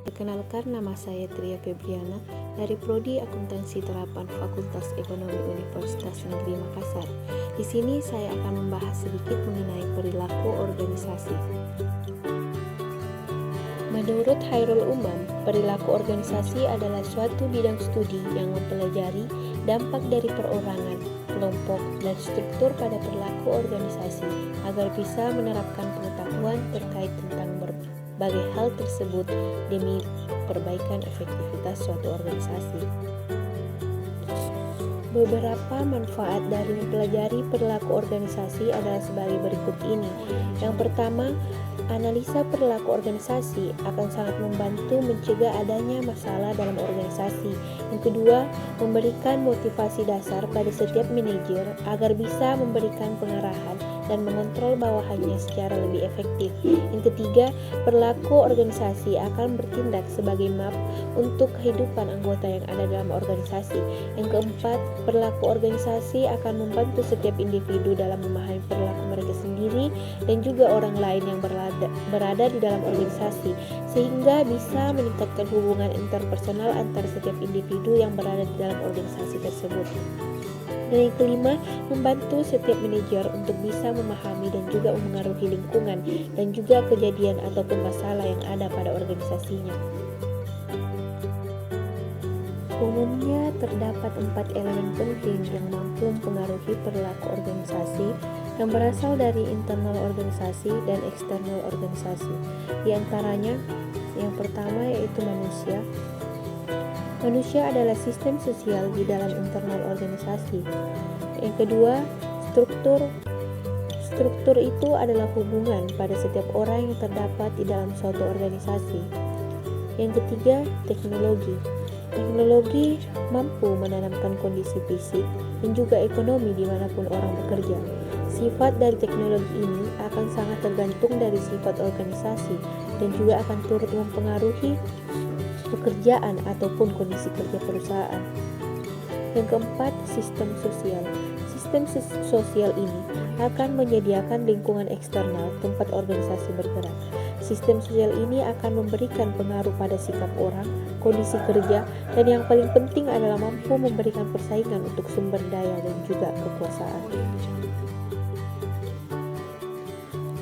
Perkenalkan, nama saya Tria Febriana dari Prodi Akuntansi Terapan Fakultas Ekonomi Universitas Negeri Makassar. Di sini saya akan membahas sedikit mengenai perilaku organisasi. Menurut Khairul Umam, perilaku organisasi adalah suatu bidang studi yang mempelajari dampak dari perorangan, kelompok, dan struktur pada perilaku organisasi agar bisa menerapkan pengetahuan terkait tentang berbagai hal tersebut demi perbaikan efektivitas suatu organisasi. Beberapa manfaat dari mempelajari perilaku organisasi adalah sebagai berikut ini. Yang pertama, analisa perilaku organisasi akan sangat membantu mencegah adanya masalah dalam organisasi. Yang kedua, memberikan motivasi dasar pada setiap manajer agar bisa memberikan pengarahan dan mengontrol bawahannya secara lebih efektif. Yang ketiga, perilaku organisasi akan bertindak sebagai map untuk kehidupan anggota yang ada dalam organisasi. Yang keempat, perilaku organisasi akan membantu setiap individu dalam memahami perilaku mereka sendiri dan juga orang lain yang berada di dalam organisasi, sehingga bisa meningkatkan hubungan interpersonal antara setiap individu yang berada di dalam organisasi tersebut. Dan yang kelima, membantu setiap manajer untuk bisa memahami dan juga memengaruhi lingkungan dan juga kejadian ataupun masalah yang ada pada organisasinya. Umumnya terdapat 4 elemen penting yang mampu mempengaruhi perilaku organisasi yang berasal dari internal organisasi dan eksternal organisasi. Di antaranya, yang pertama yaitu manusia. Manusia adalah sistem sosial di dalam internal organisasi. Yang kedua, struktur. Struktur itu adalah hubungan pada setiap orang yang terdapat di dalam suatu organisasi. Yang ketiga, teknologi. Teknologi mampu menanamkan kondisi fisik dan juga ekonomi dimanapun orang bekerja. Sifat dari teknologi ini akan sangat tergantung dari sifat organisasi dan juga akan turut mempengaruhi pekerjaan ataupun kondisi kerja perusahaan. Yang keempat, sistem sosial. Sistem sosial ini akan menyediakan lingkungan eksternal tempat organisasi bergerak. Sistem sosial ini akan memberikan pengaruh pada sikap orang, kondisi kerja, dan yang paling penting adalah mampu memberikan persaingan untuk sumber daya dan juga kekuasaan.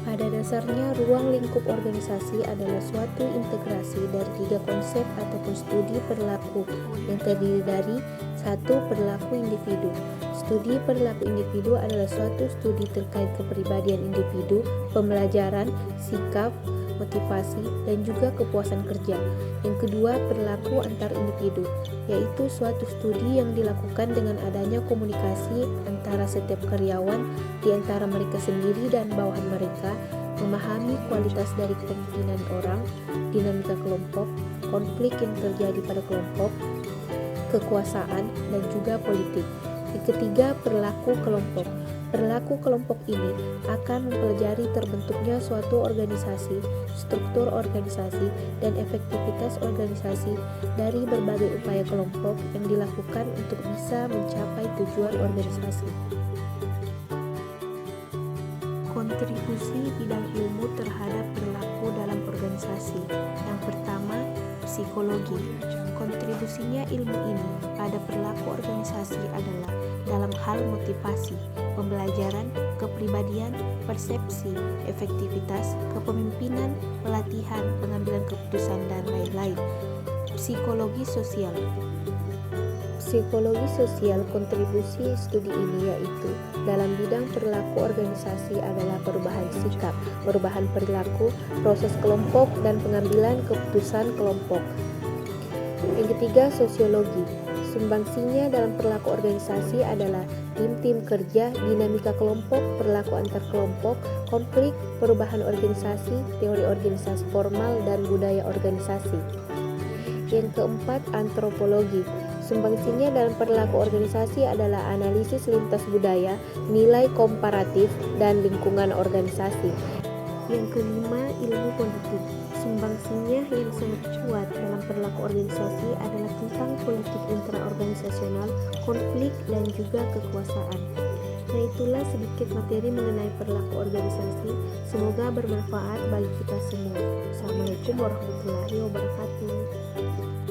Pada dasarnya, ruang lingkup organisasi adalah suatu integrasi dari 3 konsep ataupun studi perilaku yang terdiri dari 1. Perilaku individu. Studi perilaku individu adalah suatu studi terkait kepribadian individu, pembelajaran, sikap, motivasi, dan juga kepuasan kerja. Yang kedua, perilaku antar individu, yaitu suatu studi yang dilakukan dengan adanya komunikasi antara setiap karyawan di antara mereka sendiri dan bawahan mereka, memahami kualitas dari kepemimpinan orang, dinamika kelompok, konflik yang terjadi pada kelompok, kekuasaan, dan juga politik. Yang ketiga, perilaku kelompok. Perilaku kelompok ini akan mempelajari terbentuknya suatu organisasi, struktur organisasi, dan efektivitas organisasi dari berbagai upaya kelompok yang dilakukan untuk bisa mencapai tujuan organisasi. Kontribusi bidang ilmu terhadap perilaku dalam organisasi. Yang pertama, psikologi. Kontribusinya ilmu ini pada perilaku organisasi adalah dalam hal motivasi, pembelajaran, kepribadian, persepsi, efektivitas, kepemimpinan, pelatihan, pengambilan keputusan, dan lain-lain. Psikologi sosial. Psikologi sosial kontribusi studi ini yaitu dalam bidang perilaku organisasi adalah perubahan sikap, perubahan perilaku, proses kelompok, dan pengambilan keputusan kelompok. Yang ketiga, sosiologi. Sumbangsinya dalam perilaku organisasi adalah tim-tim kerja, dinamika kelompok, perilaku antar kelompok, konflik, perubahan organisasi, teori organisasi formal, dan budaya organisasi. Yang keempat, antropologi. Sumbangsinya dalam perilaku organisasi adalah analisis lintas budaya, nilai komparatif, dan lingkungan organisasi. Yang kelima, ilmu politik. Sumbangsinya yang sangat kuat dalam perilaku organisasi adalah tentang politik intraorganisasional, konflik, dan juga kekuasaan. Nah, itulah sedikit materi mengenai perilaku organisasi. Semoga bermanfaat bagi kita semua. Assalamualaikum. Wassalamualaikum warahmatullahi wabarakatuh.